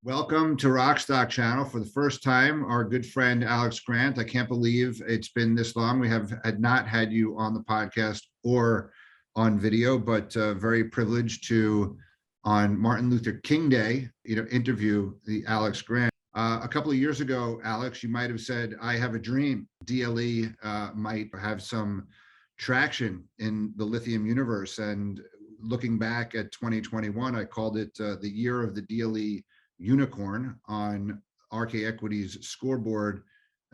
Welcome to Rockstock Channel. For the first time, our good friend Alex Grant. I can't believe it's been this long. We had not had you on the podcast or on video, but very privileged to, on Martin Luther King Day, interview the Alex Grant. A couple of years ago, Alex, you might have said, "I have a dream." DLE might have some traction in the lithium universe. And looking back at 2021, I called it the year of the DLE unicorn on RK Equity's scoreboard.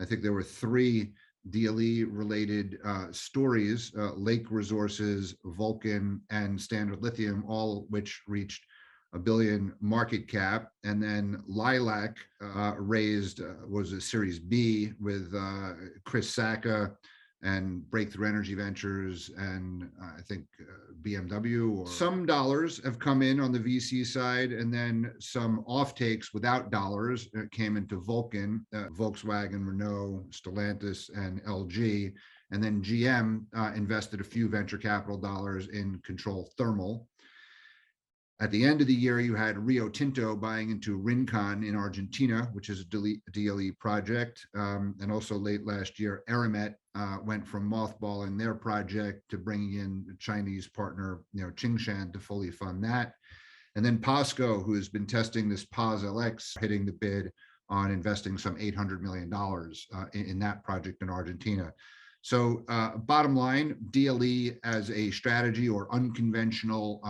I think there were three DLE related stories: Lake Resources, Vulcan, and Standard Lithium, all which reached $1 billion market cap. And then Lilac raised was a Series B with Chris Sacca and Breakthrough Energy Ventures, and I think BMW. Or some dollars have come in on the VC side, and then some offtakes without dollars came into Vulcan, Volkswagen, Renault, Stellantis, and LG. And then GM invested a few venture capital dollars in Control Thermal. At the end of the year, you had Rio Tinto buying into Rincon in Argentina, which is a DLE project. And also late last year, Eramet went from mothballing their project to bringing in the Chinese partner, Tsingshan, to fully fund that. And then POSCO, who has been testing this POS-LX, hitting the bid on investing some $800 million in that project in Argentina. So bottom line, DLE as a strategy or unconventional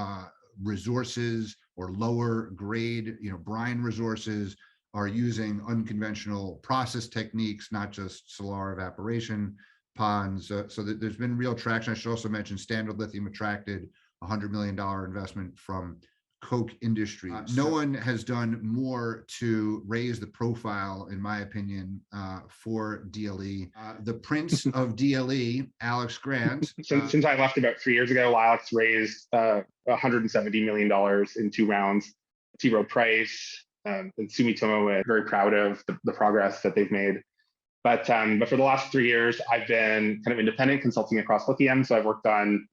resources or lower grade, brine resources are using unconventional process techniques, not just salar evaporation ponds. So that there's been real traction. I should also mention Standard Lithium attracted $100 million investment from Koch Industries. No one has done more to raise the profile, in my opinion, for DLE. The Prince of DLE, Alex Grant. Since I left about 3 years ago, Alex raised $170 million in 2 rounds. T. Rowe Price and Sumitomo. We're very proud of the progress that they've made. But for the last 3 years, I've been kind of independent consulting across lithium. So I've worked on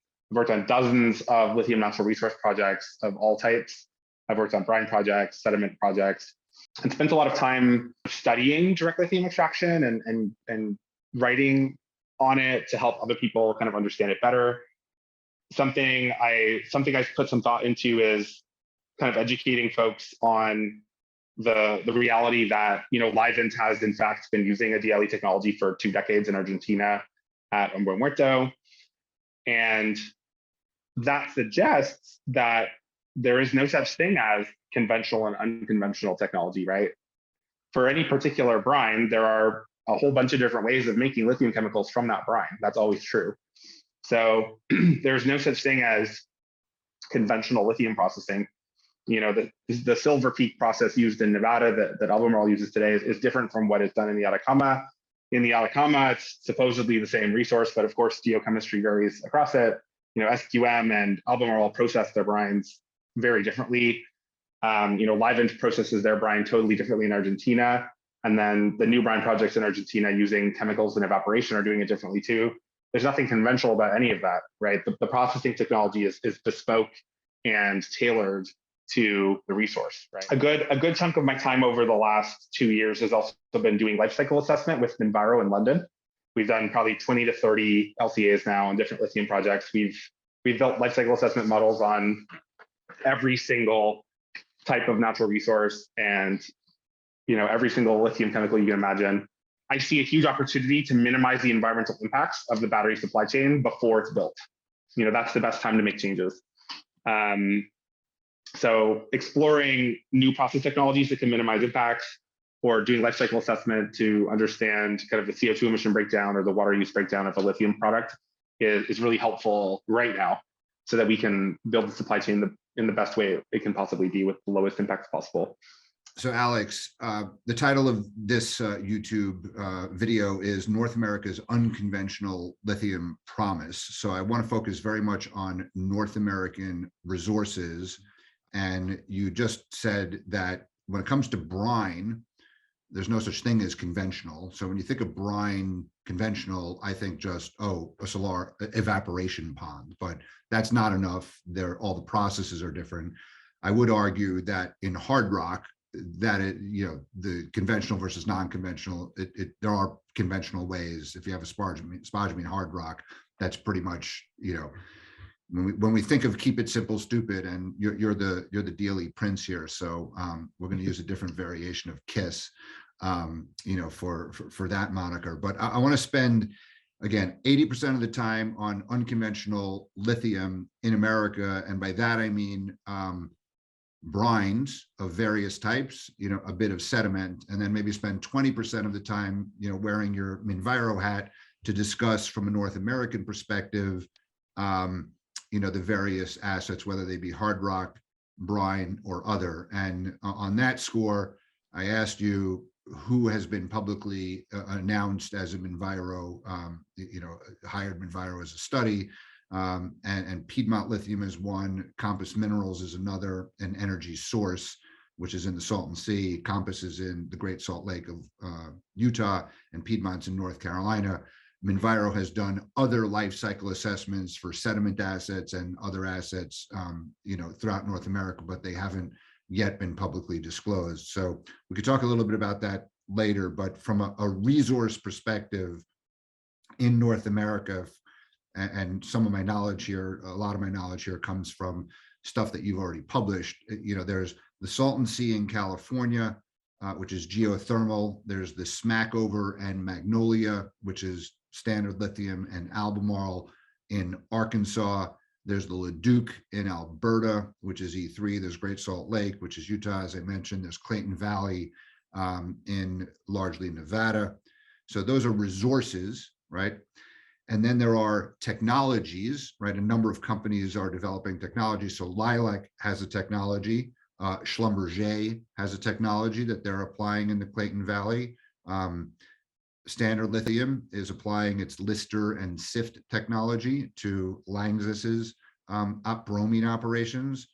dozens of lithium natural resource projects of all types. I've worked on brine projects, sediment projects, and spent a lot of time studying direct lithium extraction and writing on it to help other people kind of understand it better. Something I put some thought into is kind of educating folks on the reality that Livent has in fact been using a DLE technology for 2 decades in Argentina at Hombre Muerto. And that suggests that there is no such thing as conventional and unconventional technology, right? For any particular brine, there are a whole bunch of different ways of making lithium chemicals from that brine. That's always true. So there's no such thing as conventional lithium processing. The Silver Peak process used in Nevada that Albemarle uses today is different from what is done in the Atacama. In the Atacama, it's supposedly the same resource, but of course, geochemistry varies across it. SQM and Albemarle process their brines very differently. Livent processes their brine totally differently in Argentina. And then the new brine projects in Argentina using chemicals and evaporation are doing it differently too. There's nothing conventional about any of that, right? The processing technology is bespoke and tailored to the resource, right? A good chunk of my time over the last 2 years has also been doing life cycle assessment with Minviro in London. We've done probably 20 to 30 LCAs now on different lithium projects. We've built life cycle assessment models on every single type of natural resource and every single lithium chemical you can imagine. I see a huge opportunity to minimize the environmental impacts of the battery supply chain before it's built. That's the best time to make changes. So exploring new process technologies that can minimize impacts, or doing life cycle assessment to understand kind of the CO2 emission breakdown or the water use breakdown of a lithium product is really helpful right now, so that we can build the supply chain in the best way it can possibly be with the lowest impacts possible. So Alex, the title of this YouTube video is North America's Unconventional Lithium Promise. So I want to focus very much on North American resources. And you just said that when it comes to brine, there's no such thing as conventional. So when you think of brine conventional, I think just, a salar evaporation pond, but that's not enough. All the processes are different. I would argue that in hard rock, that the conventional versus non-conventional, there are conventional ways. If you have a spodumene hard rock, that's pretty much, when we think of keep it simple, stupid, and you're the DLE prince here. So we're going to use a different variation of KISS, for that moniker. But I want to spend, again, 80% of the time on unconventional lithium in America. And by that, I mean brines of various types, a bit of sediment, and then maybe spend 20% of the time, wearing your Minviro hat to discuss from a North American perspective, the various assets, whether they be hard rock, brine, or other. And on that score, I asked you who has been publicly announced as a Minviro, hired Minviro as a study, and Piedmont Lithium is one, Compass Minerals is another, and Energy Source, which is in the Salton Sea. Compass is in the Great Salt Lake of Utah, and Piedmont's in North Carolina. Minviro has done other life cycle assessments for sediment assets and other assets, throughout North America, but they haven't yet been publicly disclosed. So we could talk a little bit about that later, but from a resource perspective in North America, and some of my knowledge here, a lot of my knowledge here comes from stuff that you've already published. There's the Salton Sea in California, which is geothermal. There's the Smackover and Magnolia, which is Standard Lithium and Albemarle in Arkansas. There's the Leduc in Alberta, which is E3. There's Great Salt Lake, which is Utah, as I mentioned. There's Clayton Valley in largely Nevada. So those are resources, right? And then there are technologies, right? A number of companies are developing technology. So Lilac has a technology. Schlumberger has a technology that they're applying in the Clayton Valley. Standard Lithium is applying its Lister and Sift technology to Lanxess's bromine operations.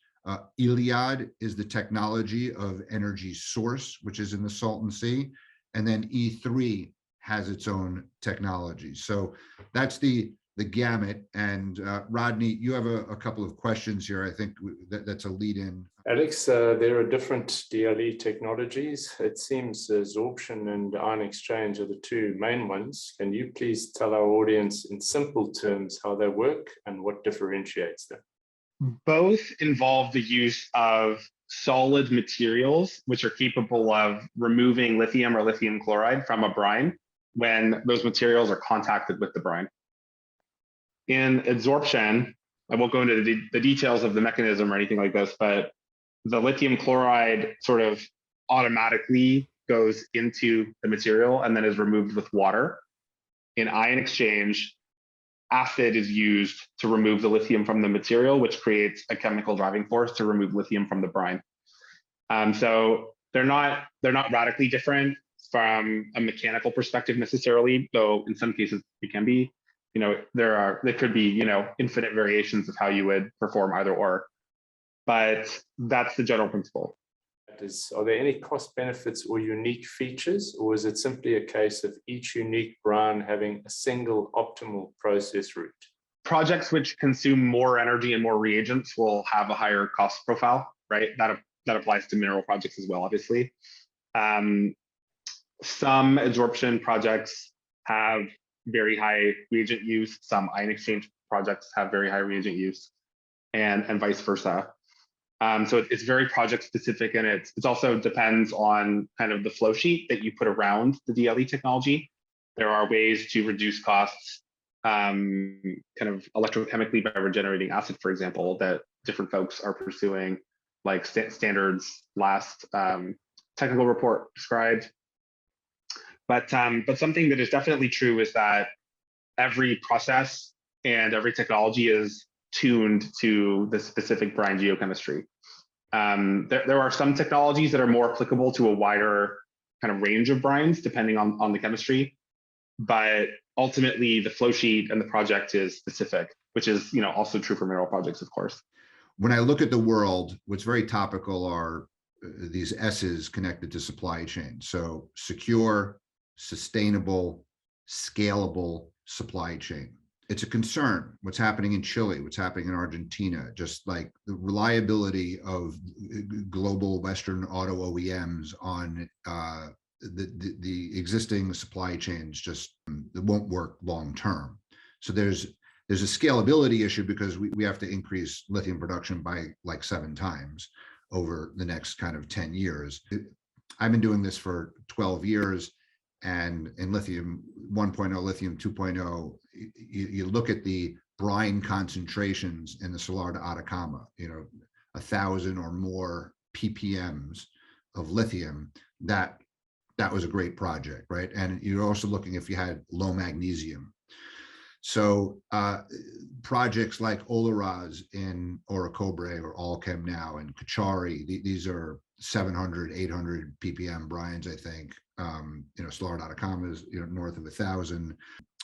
Iliad is the technology of Energy Source, which is in the Salton Sea. And then E3 has its own technology. So that's the gamut. And Rodney, you have a couple of questions here. I think that's a lead in. Alex, there are different DLE technologies. It seems sorption and ion exchange are the two main ones. Can you please tell our audience in simple terms how they work and what differentiates them? Both involve the use of solid materials, which are capable of removing lithium or lithium chloride from a brine when those materials are contacted with the brine. In adsorption, I won't go into the details of the mechanism or anything like this, but the lithium chloride sort of automatically goes into the material and then is removed with water. In ion exchange, acid is used to remove the lithium from the material, which creates a chemical driving force to remove lithium from the brine. So they're not radically different from a mechanical perspective necessarily, though in some cases it can be. There could be infinite variations of how you would perform either or, but that's the general principle. Are there any cost benefits or unique features, or is it simply a case of each unique brine having a single optimal process route? Projects which consume more energy and more reagents will have a higher cost profile, right? That applies to mineral projects as well, obviously. Some adsorption projects have very high reagent use. Some ion exchange projects have very high reagent use, and vice versa. So it's very project specific, and it also depends on kind of the flow sheet that you put around the DLE technology. There are ways to reduce costs kind of electrochemically by regenerating acid, for example, that different folks are pursuing, like Standard's last technical report described. But something that is definitely true is that every process and every technology is tuned to the specific brine geochemistry. There are some technologies that are more applicable to a wider kind of range of brines, depending on the chemistry. But ultimately, the flow sheet and the project is specific, which is also true for mineral projects, of course. When I look at the world, what's very topical are these S's connected to supply chain. So secure, sustainable, scalable supply chain. it's a concern what's happening in Chile, what's happening in Argentina, just like the reliability of global Western auto OEMs on the existing supply chains just it won't work long term. So there's a scalability issue because we have to increase lithium production by like 7 times over the next kind of 10 years. I've been doing this for 12 years. And in lithium 1.0, lithium 2.0, you look at the brine concentrations in the Salar de Atacama, 1,000 or more ppms of lithium. That was a great project, right? And you're also looking if you had low magnesium. So projects like Olaroz in Orocobre or Allchem now and Cauchari, these are 700, 800 ppm brines, I think. Salar de Atacama is north of 1,000.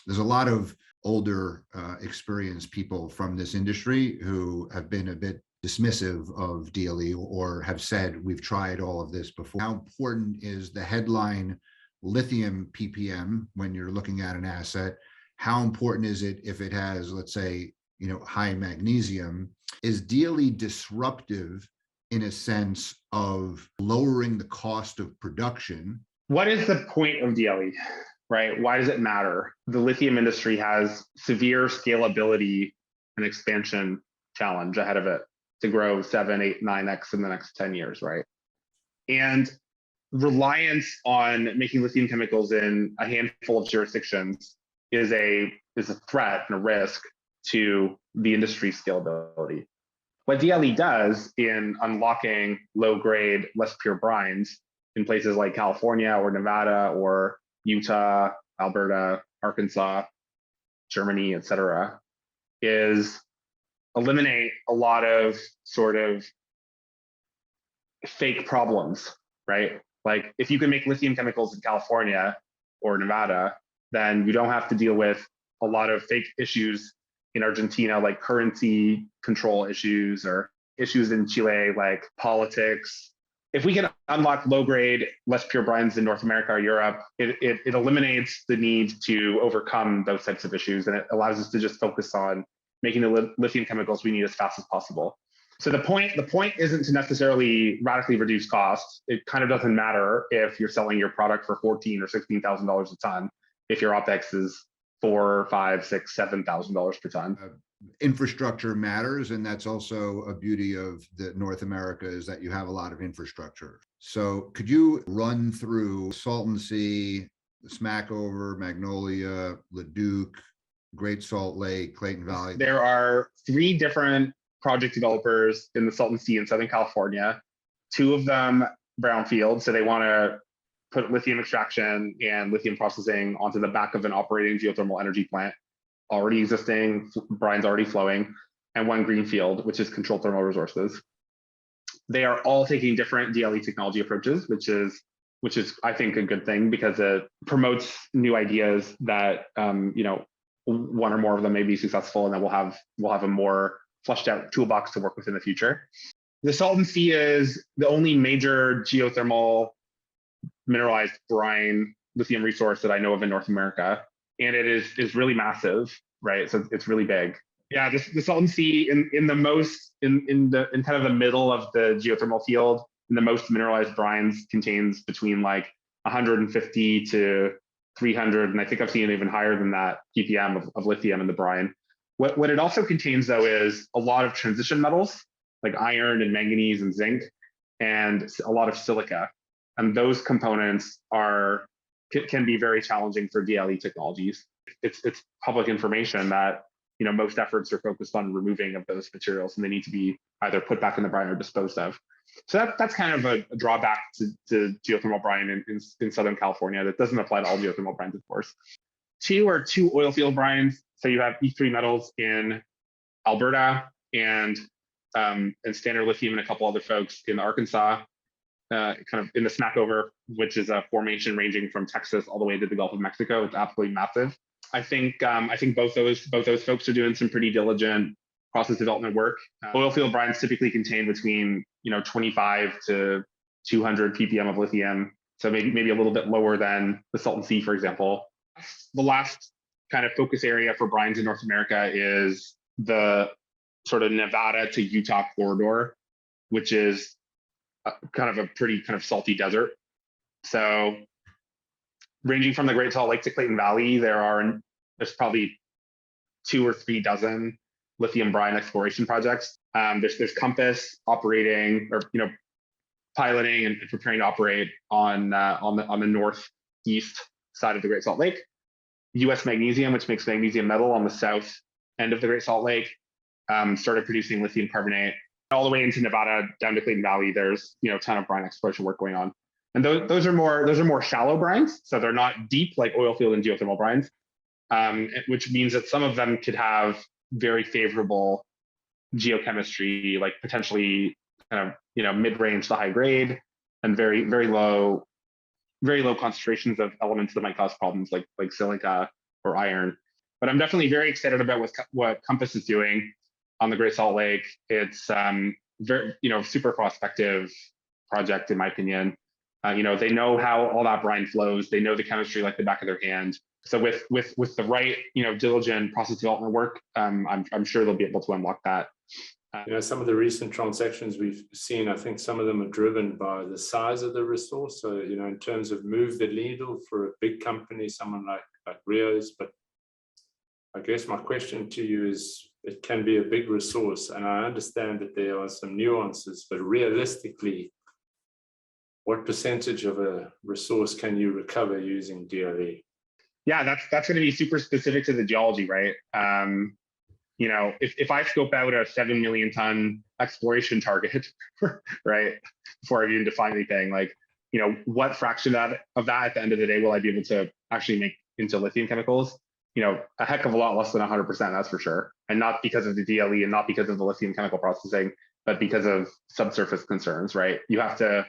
There's a lot of older, experienced people from this industry who have been a bit dismissive of DLE or have said we've tried all of this before. How important is the headline lithium ppm when you're looking at an asset? How important is it if it has, let's say, high magnesium? Is DLE disruptive in a sense of lowering the cost of production? What is the point of DLE, right? Why does it matter? The lithium industry has severe scalability and expansion challenge ahead of it to grow 7, 8, 9x in the next 10 years, right? And reliance on making lithium chemicals in a handful of jurisdictions is a threat and a risk to the industry's scalability. What DLE does in unlocking low-grade, less pure brines in places like California or Nevada or Utah, Alberta, Arkansas, Germany, et cetera, is eliminate a lot of sort of fake problems, right? Like if you can make lithium chemicals in California or Nevada, then you don't have to deal with a lot of fake issues in Argentina, like currency control issues or issues in Chile, like politics. If we can unlock low-grade, less pure brines in North America or Europe, it eliminates the need to overcome those types of issues, and it allows us to just focus on making the lithium chemicals we need as fast as possible. So the point isn't to necessarily radically reduce costs. It kind of doesn't matter if you're selling your product for $14,000 or $16,000 a ton, if your OpEx is $4,000, $5,000, $6,000, $7,000 per ton. Infrastructure matters, and that's also a beauty of the North America is that you have a lot of infrastructure. So could you run through Salton Sea, Smackover, Magnolia, Leduc, Great Salt Lake, Clayton Valley? There are 3 different project developers in the Salton Sea in Southern California, 2 of them brownfield, so they want to put lithium extraction and lithium processing onto the back of an operating geothermal energy plant, already existing, brines already flowing, and 1 greenfield, which is controlled thermal resources. They are all taking different DLE technology approaches, which is I think a good thing because it promotes new ideas that 1 or more of them may be successful, and then we'll have a more fleshed out toolbox to work with in the future. The Salton Sea is the only major geothermal mineralized brine lithium resource that I know of in North America, and it is really massive, right? So it's really big. Yeah, the Salton Sea in kind of the middle of the geothermal field, in the most mineralized brines, contains between like 150 to 300, and I think I've seen even higher than that ppm of lithium in the brine. What it also contains though is a lot of transition metals like iron and manganese and zinc, and a lot of silica. And those components can be very challenging for DLE technologies. It's public information that most efforts are focused on removing of those materials, and they need to be either put back in the brine or disposed of. So that's kind of a drawback to geothermal brine in Southern California. That doesn't apply to all geothermal brines, of course. 2 are 2 oil field brines. So you have E3 Metals in Alberta and Standard Lithium and a couple other folks in Arkansas, kind of in the Smackover, which is a formation ranging from Texas all the way to the Gulf of Mexico. It's absolutely massive. I think both those folks are doing some pretty diligent process development work. Oil field brines typically contain between 25 to 200 ppm of lithium, so maybe a little bit lower than the Salton Sea, for example. The last kind of focus area for brines in North America is the sort of Nevada to Utah corridor, which is kind of a pretty kind of salty desert. So ranging from the Great Salt Lake to Clayton Valley, there's probably 2 or 3 dozen lithium brine exploration projects. There's Compass operating, or piloting and preparing to operate on the northeast side of the Great Salt Lake. US Magnesium, which makes magnesium metal on the south end of the Great Salt Lake, started producing lithium carbonate. All the way into Nevada down to Clayton Valley, there's a ton of brine exploration work going on. And those are more shallow brines, so they're not deep like oil field and geothermal brines, which means that some of them could have very favorable geochemistry, like potentially kind of mid-range to high grade, and very low concentrations of elements that might cause problems like silica or iron. But I'm definitely very excited about what Compass is doing on the Great Salt Lake. It's very super prospective project in my opinion. They know how all that brine flows. They know the chemistry like the back of their hand. So with the right diligent process development work, I'm sure they'll be able to unlock that. Some of the recent transactions we've seen, I think some of them are driven by the size of the resource. So in terms of move the needle for a big company, someone like Rio's. But I guess my question to you is, it can be a big resource, and I understand that there are some nuances, but realistically, what percentage of a resource can you recover using DLE? Yeah, that's going to be super specific to the geology, right? If I scope out a 7 million ton exploration target, right, before I even define anything, what fraction of that at the end of the day will I be able to actually make into lithium chemicals? A heck of a lot less than 100%, that's for sure. And not because of the DLE and not because of the lithium chemical processing, but because of subsurface concerns, right? You have to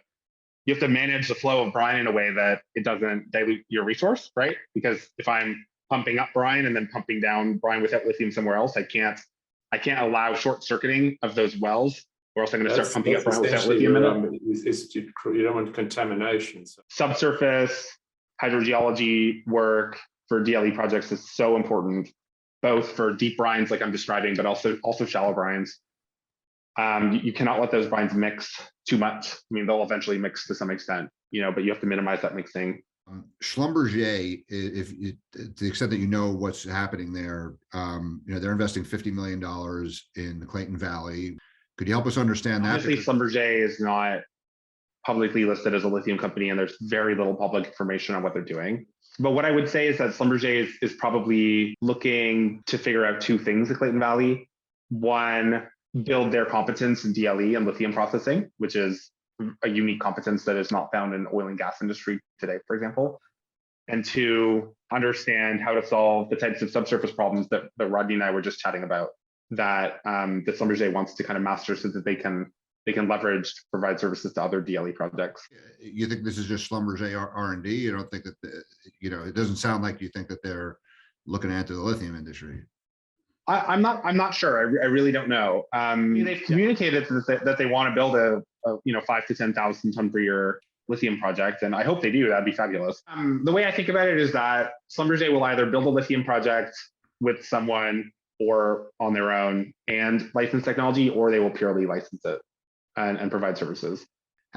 manage the flow of brine in a way that it doesn't dilute your resource, right? Because if I'm pumping up brine and then pumping down brine without lithium somewhere else, I can't allow short circuiting of those wells, or else I'm going to start pumping up brine without lithium in it. You don't want contamination. So. Subsurface hydrogeology work for DLE projects is so important, both for deep brines like I'm describing, but also shallow brines. You cannot let those brines mix too much. I mean, they'll eventually mix to some extent, but you have to minimize that mixing. Schlumberger, to the extent that what's happening there, they're investing $50 million in the Clayton Valley. Could you help us understand that? Obviously, Schlumberger is not publicly listed as a lithium company, and there's very little public information on what they're doing. But what I would say is that Schlumberger is probably looking to figure out 2 things at Clayton Valley. One, build their competence in DLE and lithium processing, which is a unique competence that is not found in oil and gas industry today, for example. And 2, understand how to solve the types of subsurface problems that Rodney and I were just chatting about, that Schlumberger wants to kind of master so that they can leverage to provide services to other DLE projects. You think this is just Schlumberger R&D? You don't think that, it doesn't sound like you think that they're looking into the lithium industry. I'm not sure. I really don't know. They've communicated that they want to build a 5,000 to 10,000 ton per year lithium project, and I hope they do. That'd be fabulous. The way I think about it is that Schlumberger will either build a lithium project with someone or on their own and license technology, or they will purely license it and provide services.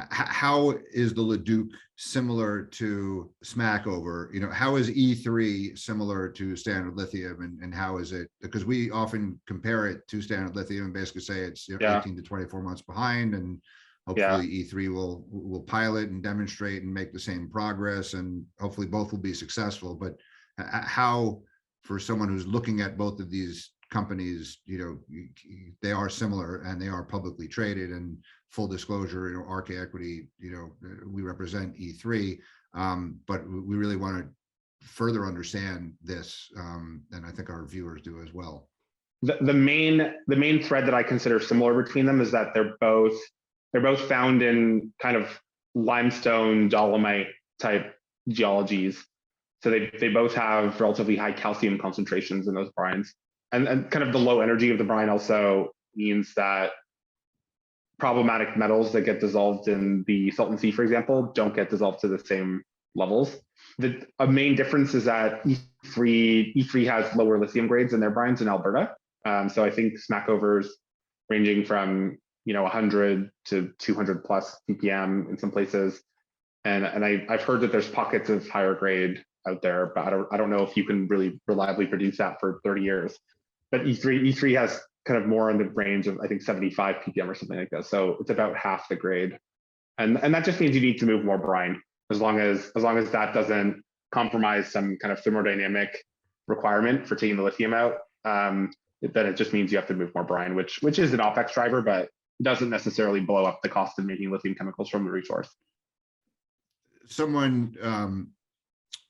How is the Leduc similar to Smackover? How is E3 similar to Standard Lithium, and how is it? Because we often compare it to Standard Lithium and basically say it's 18 to 24 months behind, and hopefully E3 will pilot and demonstrate and make the same progress, and hopefully both will be successful. But how, for someone who's looking at both of these companies, they are similar and they are publicly traded, and full disclosure, RK Equity, we represent E3, but we really want to further understand this, and I think our viewers do as well. The main thread that I consider similar between them is that they're both found in kind of limestone dolomite type geologies. So they both have relatively high calcium concentrations in those brines. And kind of the low energy of the brine also means that problematic metals that get dissolved in the Salton Sea, for example, don't get dissolved to the same levels. A main difference is that E3 has lower lithium grades in their brines in Alberta. So I think Smackover's ranging from 100 to 200 plus ppm in some places, and I've heard that there's pockets of higher grade out there, but I don't know if you can really reliably produce that for 30 years. But E3 has kind of more in the range of, I think, 75 ppm or something like that. So it's about half the grade, and that just means you need to move more brine, as long as that doesn't compromise some kind of thermodynamic requirement for taking the lithium out. Then it just means you have to move more brine, which is an OpEx driver, but doesn't necessarily blow up the cost of making lithium chemicals from the resource. Someone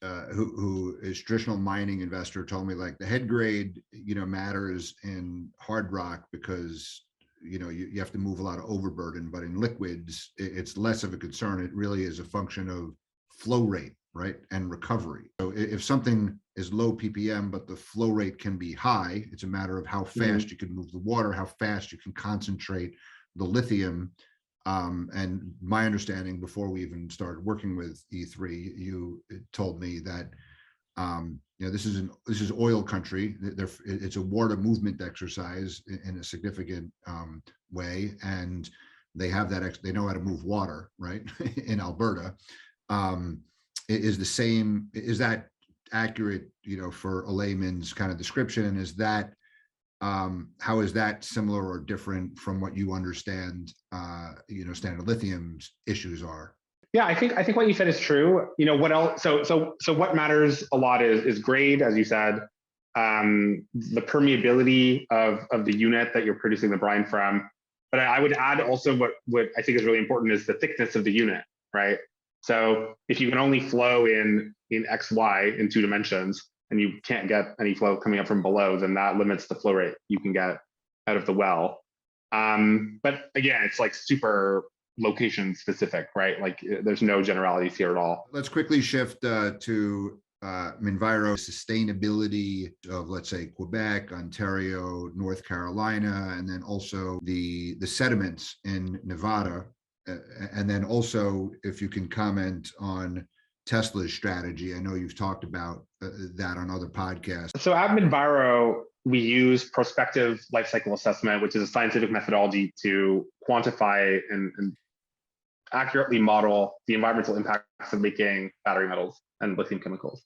who is traditional mining investor told me, like, the head grade, matters in hard rock because you have to move a lot of overburden, but in liquids it's less of a concern. It really is a function of flow rate, right, and recovery. So if something is low ppm but the flow rate can be high, it's a matter of how fast you can move the water, how fast you can concentrate the lithium. And my understanding, before we even started working with E3, you told me that this is oil country. It's a water movement exercise in a significant way, and they have that. They know how to move water, right? In Alberta, is that accurate? For a layman's kind of description, and is that how is that similar or different from what you understand? Standard Lithium's issues are. Yeah, I think what you said is true. What else? So what matters a lot is grade, as you said, the permeability of the unit that you're producing the brine from. But I would add also what I think is really important is the thickness of the unit, right? So if you can only flow in XY in 2 dimensions, and you can't get any flow coming up from below, then that limits the flow rate you can get out of the well. But again, it's like super location specific, right? Like there's no generalities here at all. Let's quickly shift to Minviro sustainability of, let's say, Quebec, Ontario, North Carolina, and then also the sediments in Nevada. And then also, if you can comment on Tesla's strategy. I know you've talked about that on other podcasts. So at Minviro, we use prospective life cycle assessment, which is a scientific methodology to quantify and accurately model the environmental impacts of making battery metals and lithium chemicals.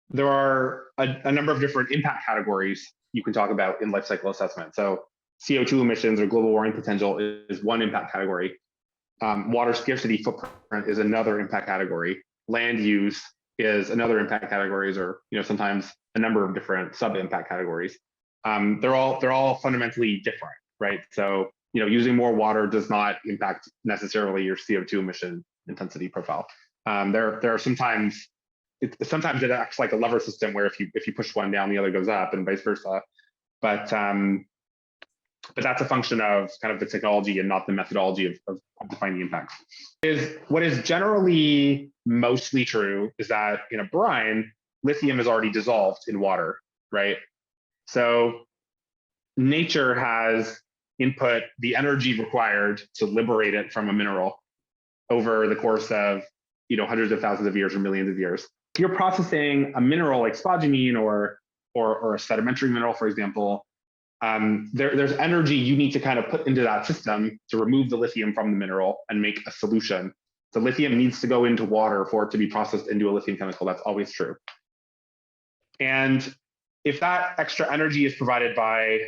There are a number of different impact categories you can talk about in life cycle assessment. So CO2 emissions or global warming potential is one impact category. Water scarcity footprint is another impact category. Land use is another impact categories, or sometimes a number of different sub-impact categories. They're all fundamentally different, right? So using more water does not impact necessarily your CO2 emission intensity profile. There are sometimes it acts like a lever system where if you push one down, the other goes up, and vice versa. But that's a function of kind of the technology and not the methodology of defining the impacts. What is generally mostly true is that in a brine, lithium is already dissolved in water, right? So nature has input the energy required to liberate it from a mineral over the course of hundreds of thousands of years or millions of years. If you're processing a mineral like spodumene or a sedimentary mineral, for example, there's energy you need to kind of put into that system to remove the lithium from the mineral and make a solution. The lithium needs to go into water for it to be processed into a lithium chemical. That's always true. And if that extra energy is provided by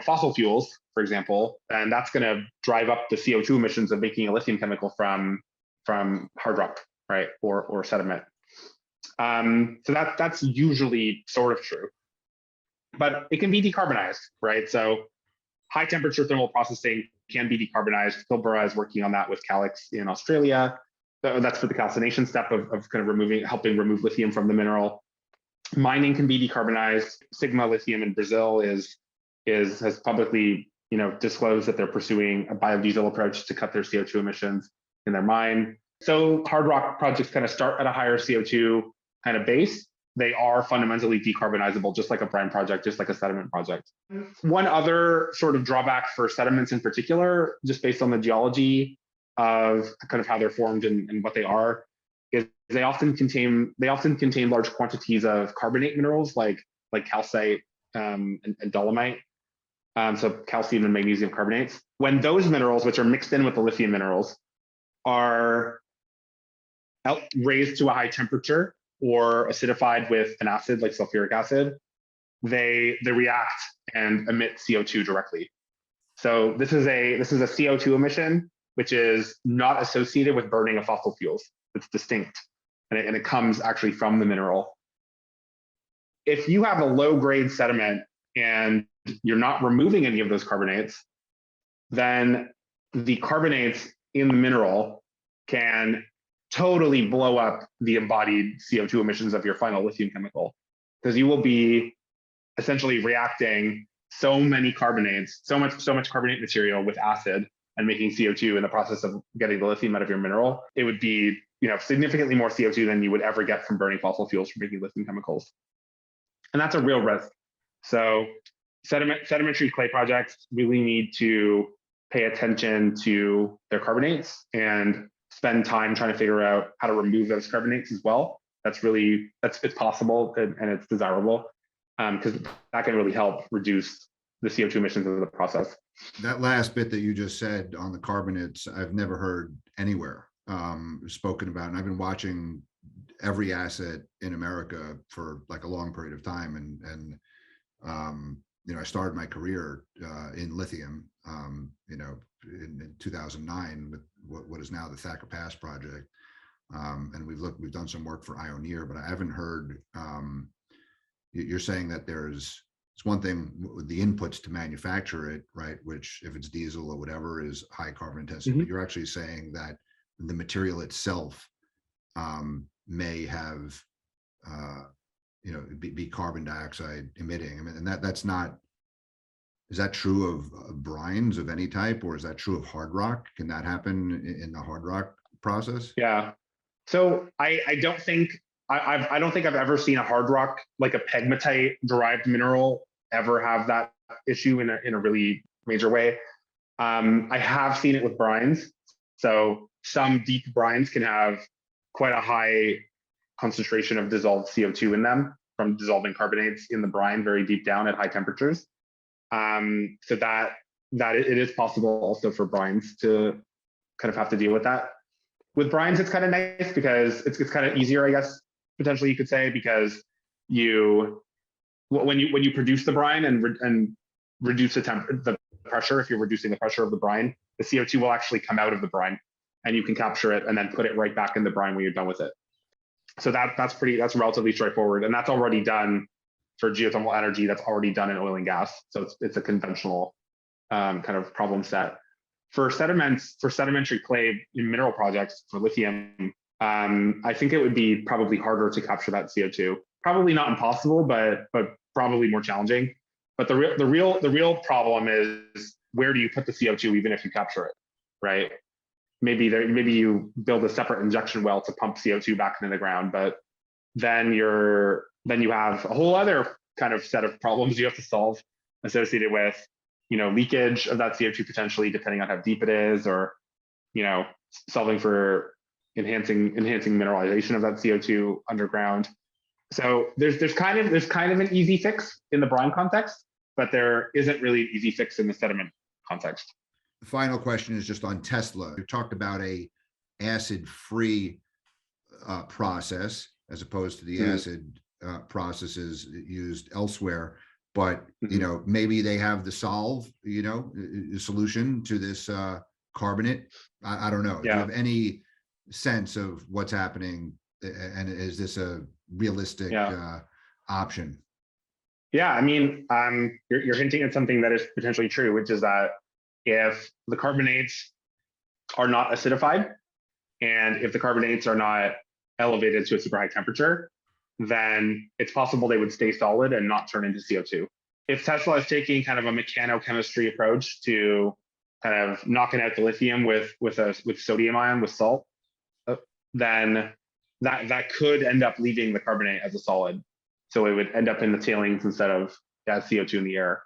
fossil fuels, for example, then that's going to drive up the CO2 emissions of making a lithium chemical from hard rock, right, or sediment. So that's usually sort of true. But it can be decarbonized, right? So high temperature thermal processing can be decarbonized. Schlumberger is working on that with Calix in Australia. So that's for the calcination step of kind of helping remove lithium from the mineral. Mining can be decarbonized. Sigma Lithium in Brazil has publicly disclosed that they're pursuing a biodiesel approach to cut their CO2 emissions in their mine. So hard rock projects kind of start at a higher CO2 kind of base. They are fundamentally decarbonizable, just like a brine project, just like a sediment project. One other sort of drawback for sediments in particular, just based on the geology of kind of how they're formed and what they are, is they often contain large quantities of carbonate minerals like calcite and dolomite. So calcium and magnesium carbonates. When those minerals, which are mixed in with the lithium minerals, are raised to a high temperature or acidified with an acid like sulfuric acid, they react and emit CO2 directly. So this is a CO2 emission, which is not associated with burning of fossil fuels. It's distinct, and it comes actually from the mineral. If you have a low-grade sediment and you're not removing any of those carbonates, then the carbonates in the mineral can totally blow up the embodied CO2 emissions of your final lithium chemical, because you will be essentially reacting so many carbonates, so much carbonate material with acid and making CO2 in the process of getting the lithium out of your mineral. It would be, significantly more CO2 than you would ever get from burning fossil fuels for making lithium chemicals. And that's a real risk. So sedimentary clay projects really need to pay attention to their carbonates and spend time trying to figure out how to remove those carbonates as well. It's possible and it's desirable, because that can really help reduce the CO2 emissions of the process. That last bit that you just said on the carbonates, I've never heard anywhere spoken about. And I've been watching every asset in America for like a long period of time. And I started my career in lithium, in 2009 with what is now the Thacker Pass project. And we've done some work for Ioneer, but I haven't heard, you're saying that it's one thing with the inputs to manufacture it, right? Which if it's diesel or whatever is high carbon intensity, Mm-hmm. but you're actually saying that the material itself may have, be carbon dioxide emitting. I mean, and that's not, is that true of brines of any type, or is that true of hard rock? Can that happen in the hard rock process? Yeah. So I don't think I've ever seen a hard rock, like a pegmatite derived mineral, ever have that issue in a really major way. I have seen it with brines. So some deep brines can have quite a high concentration of dissolved CO2 in them from dissolving carbonates in the brine very deep down at high temperatures. So that it is possible also for brines to kind of have to deal with that. With brines, it's kind of nice because it's kind of easier, I guess, potentially you could say, because when you produce the brine and reduce the pressure, if you're reducing the pressure of the brine, the CO2 will actually come out of the brine, and you can capture it and then put it right back in the brine when you're done with it. So that's relatively straightforward, and that's already done for geothermal energy. That's already done in oil and gas. So it's a conventional kind of problem set. For sedimentary clay in mineral projects for lithium, I think it would be probably harder to capture that CO2. Probably not impossible, but probably more challenging. But the real problem is, where do you put the CO2 even if you capture it, right? Maybe you build a separate injection well to pump CO2 back into the ground, but then you have a whole other kind of set of problems you have to solve associated with, leakage of that CO2 potentially, depending on how deep it is, or, solving for enhancing mineralization of that CO2 underground. So there's kind of an easy fix in the brine context, but there isn't really an easy fix in the sediment context. The final question is just on Tesla. You talked about a acid-free process as opposed to the acid processes used elsewhere. But maybe they have the solution to this carbonate. I don't know. Yeah. Do you have any sense of what's happening, and is this a realistic option? Yeah, I mean, you're hinting at something that is potentially true, which is that if the carbonates are not acidified, and if the carbonates are not elevated to a super high temperature, then it's possible they would stay solid and not turn into CO2. If Tesla is taking kind of a mechanochemistry approach to kind of knocking out the lithium with sodium ion, with salt, then that could end up leaving the carbonate as a solid. So it would end up in the tailings instead of as CO2 in the air.